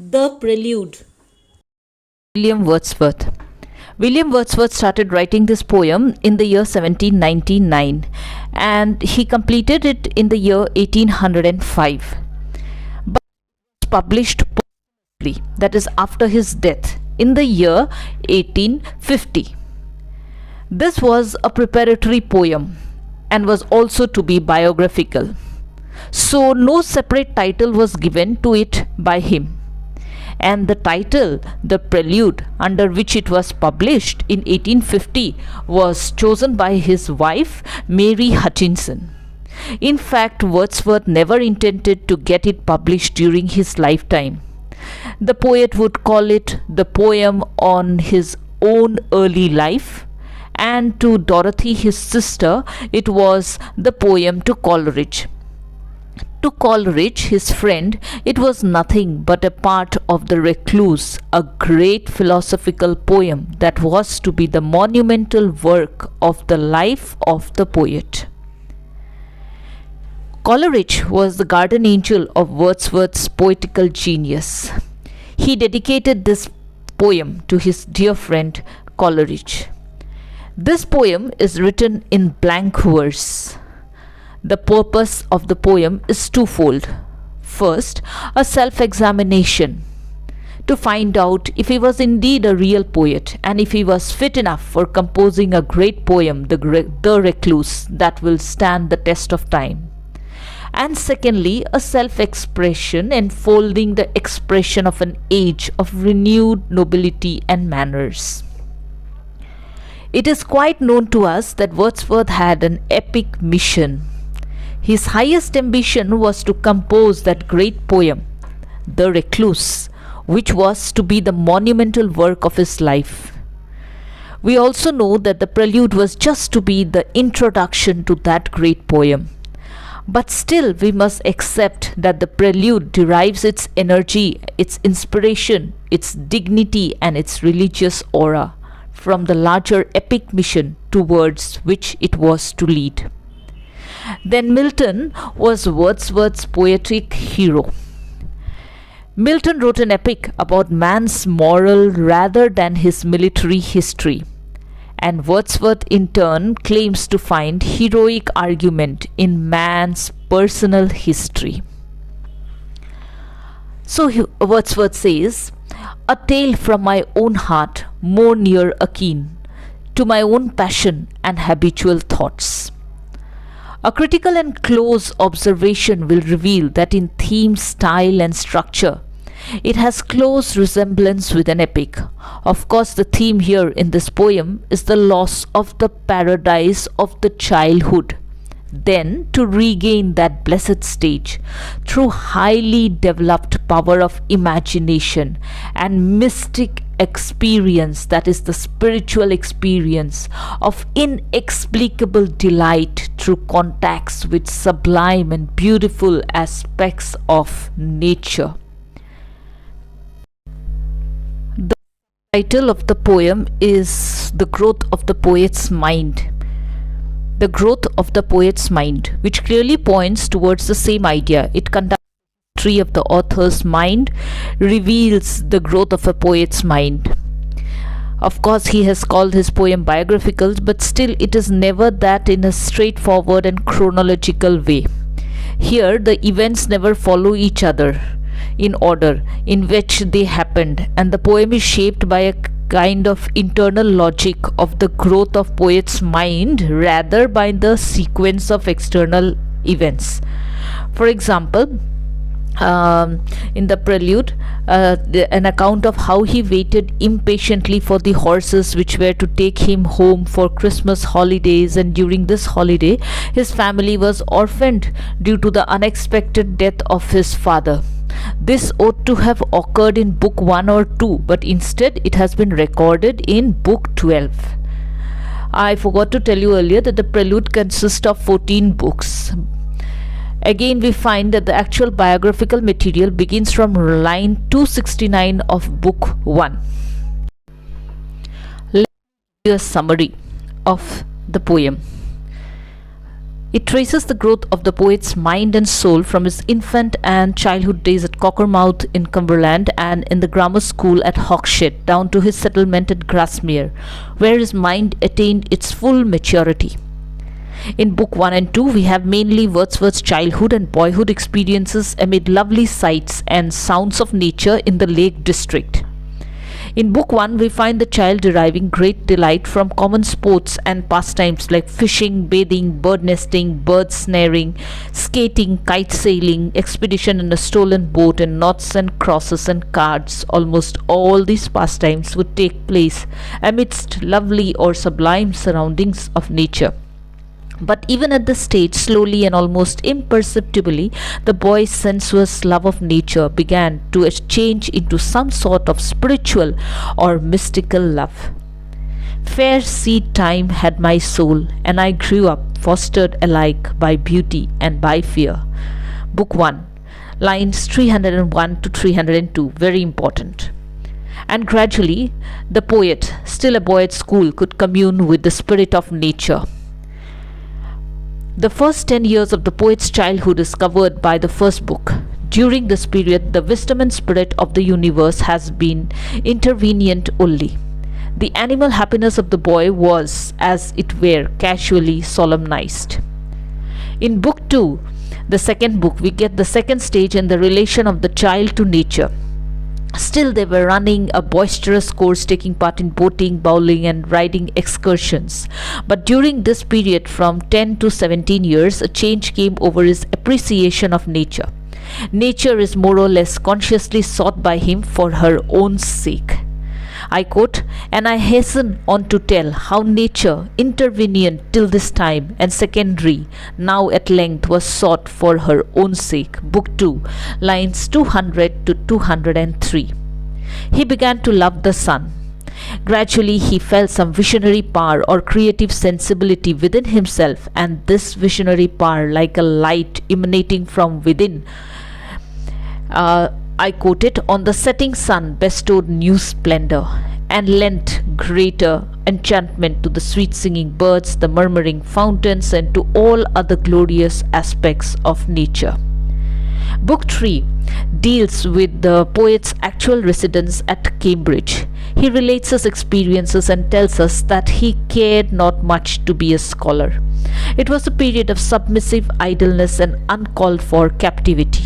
The Prelude. William Wordsworth. William Wordsworth started writing this poem in the year 1799 and he completed it in the year 1805. But it was published posthumously, that is after his death, in the year 1850. This was a preparatory poem and was also to be biographical. So no separate title was given to it by him. And the title, The Prelude, under which it was published in 1850, was chosen by his wife, Mary Hutchinson. In fact, Wordsworth never intended to get it published during his lifetime. The poet would call it the poem on his own early life, and to Dorothy, his sister, it was the poem to Coleridge. To Coleridge, his friend, it was nothing but a part of The Recluse, a great philosophical poem that was to be the monumental work of the life of the poet. Coleridge was the guardian angel of Wordsworth's poetical genius. He dedicated this poem to his dear friend Coleridge. This poem is written in blank verse. The purpose of the poem is twofold. First, a self-examination to find out if he was indeed a real poet and if he was fit enough for composing a great poem, The Recluse, that will stand the test of time. And secondly, a self-expression enfolding the expression of an age of renewed nobility and manners. It is quite known to us that Wordsworth had an epic mission. His highest ambition was to compose that great poem, The Recluse, which was to be the monumental work of his life. We also know that the Prelude was just to be the introduction to that great poem. But still, we must accept that the Prelude derives its energy, its inspiration, its dignity, and its religious aura from the larger epic mission towards which it was to lead. Then Milton was Wordsworth's poetic hero. Milton wrote an epic about man's moral rather than his military history, and Wordsworth in turn claims to find heroic argument in man's personal history. So Wordsworth says, "A tale from my own heart, more near akin to my own passion and habitual thoughts." A critical and close observation will reveal that in theme, style, and structure, it has close resemblance with an epic. Of course, the theme here in this poem is the loss of the paradise of the childhood, then to regain that blessed stage through highly developed power of imagination and mystic experience, that is the spiritual experience of inexplicable delight through contacts with sublime and beautiful aspects of nature. The title of the poem is The Growth of the Poet's Mind. The growth of the poet's mind, which clearly points towards the same idea. It conducts the history of the author's mind, reveals the growth of a poet's mind. Of course, he has called his poem biographical, but still it is never that in a straightforward and chronological way. Here, the events never follow each other in order in which they happened, and the poem is shaped by a kind of internal logic of the growth of poet's mind rather by the sequence of external events. For example, in the Prelude, an account of how he waited impatiently for the horses which were to take him home for Christmas holidays, and during this holiday his family was orphaned due to the unexpected death of his father. This ought to have occurred in book 1 or 2, but instead it has been recorded in book 12. I forgot to tell you earlier that the Prelude consists of 14 books. Again, we find that the actual biographical material begins from line 269 of book 1. Let me give you a summary of the poem. It traces the growth of the poet's mind and soul from his infant and childhood days at Cockermouth in Cumberland and in the grammar school at Hawkshead down to his settlement at Grasmere, where his mind attained its full maturity. In Book 1 and 2, we have mainly Wordsworth's childhood and boyhood experiences amid lovely sights and sounds of nature in the Lake District. In Book 1, we find the child deriving great delight from common sports and pastimes like fishing, bathing, bird nesting, bird snaring, skating, kite sailing, expedition in a stolen boat, and knots and crosses and cards. Almost all these pastimes would take place amidst lovely or sublime surroundings of nature. But even at this stage, slowly and almost imperceptibly, the boy's sensuous love of nature began to change into some sort of spiritual or mystical love. Fair seed time had my soul, and I grew up, fostered alike by beauty and by fear. Book 1, lines 301 to 302, very important. And gradually, the poet, still a boy at school, could commune with the spirit of nature. The first 10 years of the poet's childhood is covered by the first book. During this period, the wisdom and spirit of the universe has been intervenient only. The animal happiness of the boy was, as it were, casually solemnized. In Book 2, the second book, we get the second stage in the relation of the child to nature. Still, they were running a boisterous course, taking part in boating, bowling, and riding excursions. But during this period, from 10 to 17 years, a change came over his appreciation of nature. Nature is more or less consciously sought by him for her own sake. I quote, "And I hasten on to tell how nature, intervenient till this time and secondary, now at length was sought for her own sake." Book 2, lines 200 to 203. He began to love the sun. Gradually he felt some visionary power or creative sensibility within himself, and this visionary power, like a light emanating from within, I quote it, "on the setting sun bestowed new splendor and lent greater enchantment to the sweet singing birds, the murmuring fountains, and to all other glorious aspects of nature." Book 3 deals with the poet's actual residence at Cambridge. He relates his experiences and tells us that he cared not much to be a scholar. It was a period of submissive idleness and uncalled for captivity.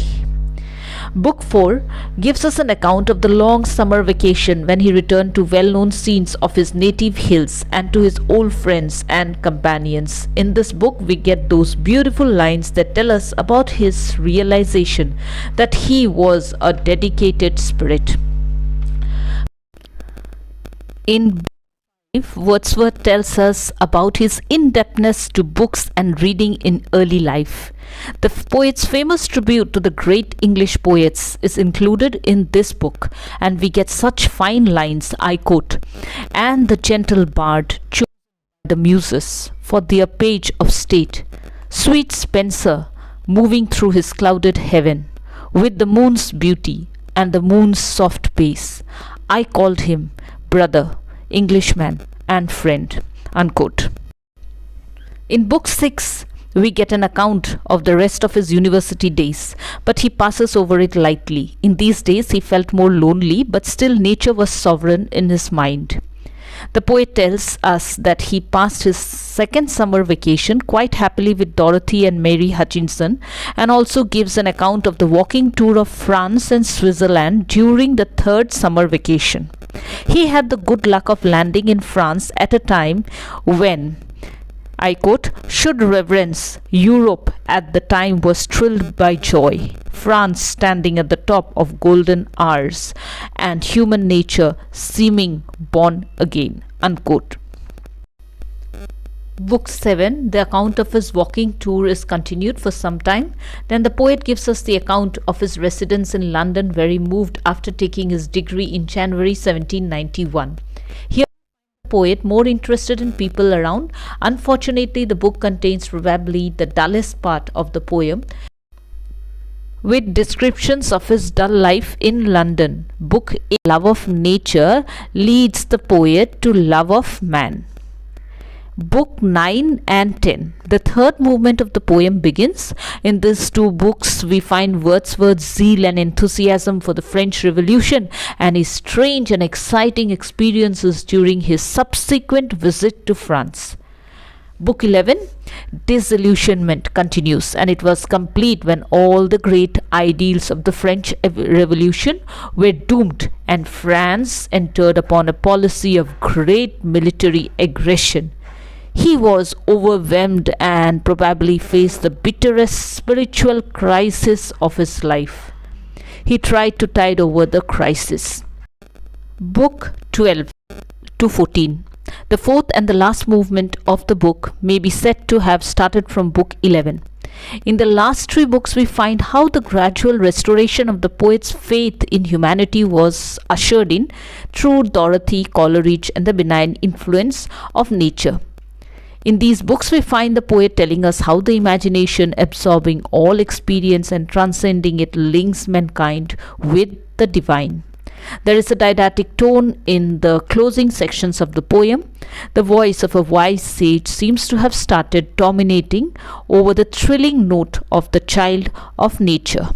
Book 4 gives us an account of the long summer vacation when he returned to well-known scenes of his native hills and to his old friends and companions. In this book, we get those beautiful lines that tell us about his realization that he was a dedicated spirit. In Wordsworth tells us about his indebtedness to books and reading in early life. The poet's famous tribute to the great English poets is included in this book, and we get such fine lines, I quote, "And the gentle bard chose the muses for their page of state, sweet Spenser moving through his clouded heaven, with the moon's beauty and the moon's soft pace. I called him brother, Englishman, and friend." Unquote. In Book 6, we get an account of the rest of his university days, but he passes over it lightly. In these days, he felt more lonely, but still nature was sovereign in his mind. The poet tells us that he passed his second summer vacation quite happily with Dorothy and Mary Hutchinson, and also gives an account of the walking tour of France and Switzerland during the third summer vacation. He had the good luck of landing in France at a time when, I quote, "should reverence Europe at the time was thrilled by joy, France standing at the top of golden hours, and human nature seeming born again." Unquote. Book 7, the account of his walking tour is continued for some time. Then the poet gives us the account of his residence in London, where he moved after taking his degree in January 1791. Here the poet more interested in people around. Unfortunately, the book contains probably the dullest part of the poem, with descriptions of his dull life in London. Book 8, love of nature, leads the poet to love of man. Book 9 and 10. The third movement of the poem begins. In these two books, we find Wordsworth's zeal and enthusiasm for the French Revolution and his strange and exciting experiences during his subsequent visit to France. Book 11, Disillusionment, continues, and it was complete when all the great ideals of the French Revolution were doomed and France entered upon a policy of great military aggression. He was overwhelmed and probably faced the bitterest spiritual crisis of his life. He tried to tide over the crisis. Book 12 to 14. The fourth and the last movement of the book may be said to have started from Book 11. In the last three books, we find how the gradual restoration of the poet's faith in humanity was ushered in through Dorothy, Coleridge, and the benign influence of nature. In these books, we find the poet telling us how the imagination, absorbing all experience and transcending it, links mankind with the divine. There is a didactic tone in the closing sections of the poem. The voice of a wise sage seems to have started dominating over the thrilling note of the child of nature.